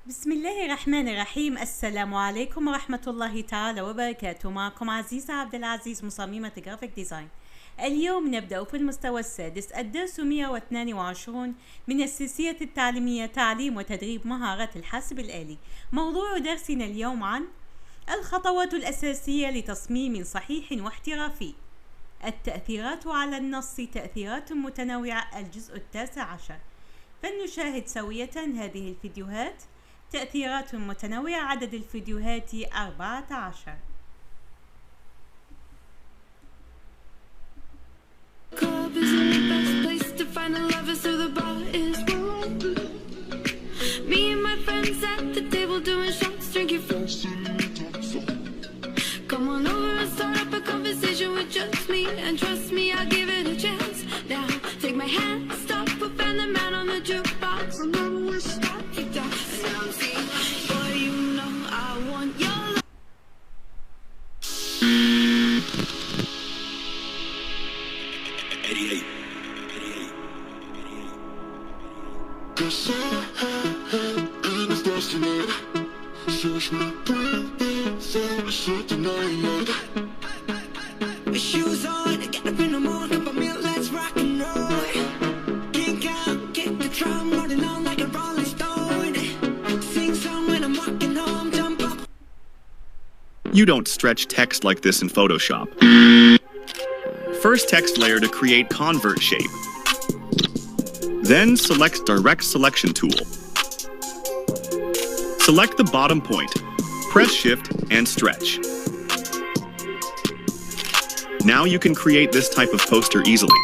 بسم الله الرحمن الرحيم. السلام عليكم ورحمة الله تعالى وبركاته. معكم عزيزة عبد العزيز، مصممة جرافيك ديزاين. اليوم نبدأ في المستوى السادس، الدرس 122 من السلسلة التعليمية تعليم وتدريب مهارات الحاسب الآلي. موضوع درسنا اليوم عن الخطوات الأساسية لتصميم صحيح واحترافي. التأثيرات على النص، تأثيرات متنوعة، الجزء 19. فلنشاهد سوية هذه الفيديوهات. تأثيرات متنوعة، عدد الفيديوهات 14. Club is the best place to find a lover, so the bar is warm. Me and my friends at the table doing shots, drinking fast. Come on over and start up a conversation with just me, and trust me, I'll give it a chance. Now take my hand, stop, we'll find the man on the jukebox. And then we start to dance. And now I'm saying, boy, you know I want your love. With shoes on, get up in the morning, cup of milk, let's rock and roll. Kink out, kick the drum, rolling on like a rolling stone. Sing song when I'm walking home, jump up. You don't stretch text like this in Photoshop. First text layer to create convert shape. Then select Direct Selection tool. Select the bottom point. Press Shift and stretch. Now you can create this type of poster easily.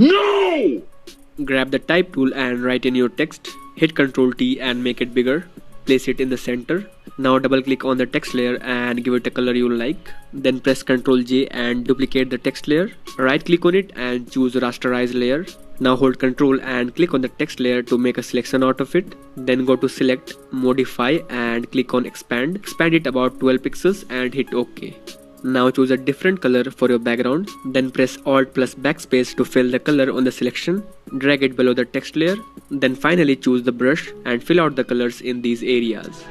No! Grab the type tool and write in your text. Hit Ctrl T and make it bigger. Place it in the center. Now double click on the text layer and give it a color you like. Then press Ctrl J and duplicate the text layer. Right click on it and choose rasterize layer. Now hold Ctrl and click on the text layer to make a selection out of it. Then go to select, modify and click on expand. Expand it about 12 pixels and hit OK. Now choose a different color for your background. Then press Alt plus backspace to fill the color on the selection. Drag it below the text layer. Then finally choose the brush and fill out the colors in these areas.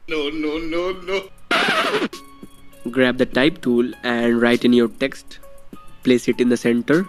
No. Grab the type tool and write in your text. Place it in the center.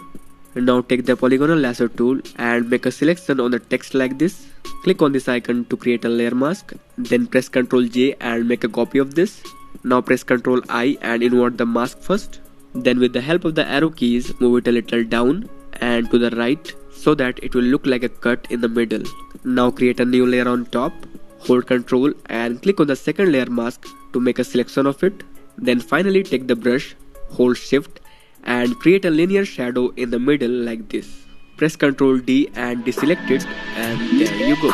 Now take the polygonal lasso tool and make a selection on the text like this. Click on this icon to create a layer mask. Then press Ctrl J and make a copy of this. Now press Ctrl I and invert the mask first. Then with the help of the arrow keys, move it a little down and to the right so that it will look like a cut in the middle. Now create a new layer on top. Hold Ctrl and click on the second layer mask to make a selection of it. Then finally take the brush, hold Shift and create a linear shadow in the middle like this. Press Ctrl D and deselect it, and there you go.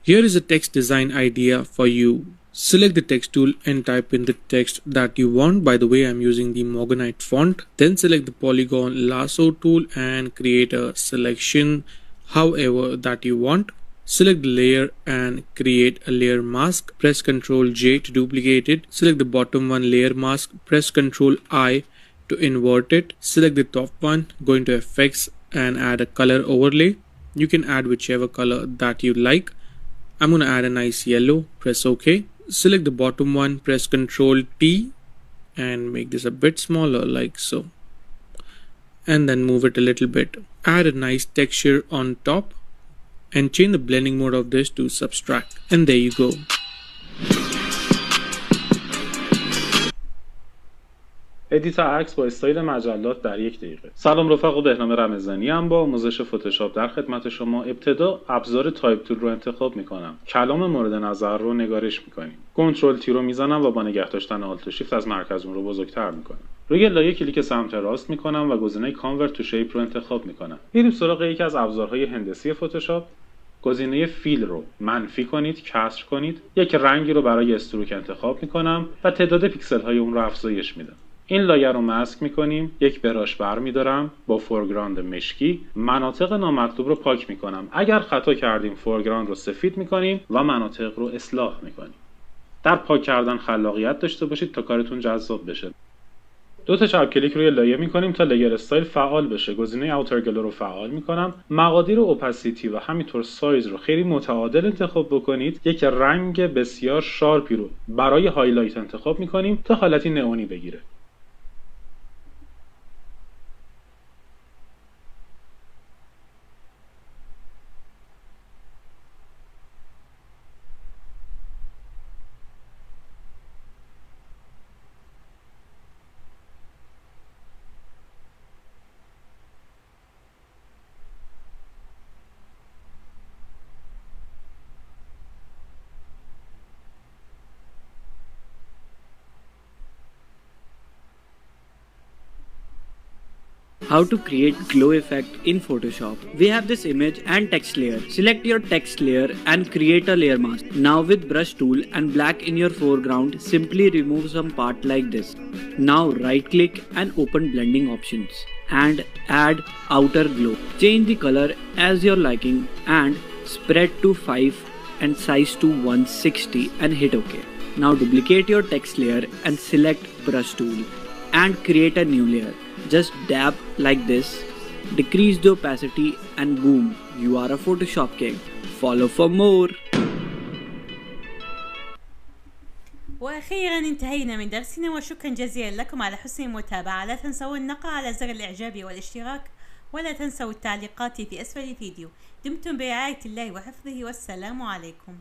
Here is a text design idea for you. Select the text tool and type in the text that you want. By the way, I'm using the Morganite font. Then select the polygon lasso tool and create a selection however that you want. Select the layer and create a layer mask. Press Ctrl J to duplicate it. Select the bottom one layer mask. Press Ctrl I to invert it. Select the top one. Go into effects and add a color overlay. You can add whichever color that you like. I'm going to add a nice yellow. Press OK. Select the bottom one. Press Ctrl T and make this a bit smaller like so. And then move it a little bit. Add a nice texture on top and change the blending mode of this to subtract. And there you go. ادیت عکس با استایل مجلات در 1 دقیقه. سلام رفقا، بهنام رمضانی ام با آموزش فتوشاپ در خدمت شما. ابتدا ابزار تایپ تول رو انتخاب میکنم. کلام مورد نظر رو نگارش میکنیم. کنترل تی رو میزنم و با نگه داشتن آلت و شیفت از مرکز اون رو بزرگتر میکنم. روی لایه کلیک سمت راست میکنم و گزینه کانورت تو شیپ رو انتخاب میکنم. میریم سراغ یکی از ابزارهای هندسی فتوشاپ. گزینه فیل رو منفی کنید، کسر کنید. یک رنگی رو برای استروک انتخاب میکنم و تعداد پیکسل های اون رو افزایش میدم. این لایه رو ماسک میکنیم. یک براش برمیدارم با فورگراند مشکی. مناطق نامطلوب رو پاک میکنم. اگر خطا کردیم فورگراند رو سفید میکنیم و مناطق رو اصلاح میکنیم. در پاک کردن خلاقیت داشته باشید تا کارتون جذاب بشه. 2 تا چپ کلیک روی لایه میکنیم تا لیر استایل فعال بشه. گزینه اوتر گلو رو فعال میکنم. مقادیر اوپاسیتی و همینطور سایز رو خیلی متعادل انتخاب بکنید. یک رنگ بسیار شارپی رو برای هایلایت انتخاب میکنیم تا حالتی نئونی بگیره. How to create glow effect in Photoshop. We have this image and text layer. Select your text layer and create a layer mask. Now with brush tool and black in your foreground, simply remove some part like this. Now right click and open blending options and add outer glow. Change the color as your liking and spread to 5 and size to 160 and hit OK. Now duplicate your text layer and select brush tool and create a new layer. Just dab like this, decrease the opacity and boom, you are a Photoshop king. Follow for more. وأخيرا انتهينا من درسنا، وشكرا جزيلا لكم على حسن المتابعة. لا تنسوا النقر على زر الإعجاب والاشتراك، ولا تنسوا التعليقات في أسفل الفيديو. دمتم برعاية الله وحفظه، والسلام عليكم.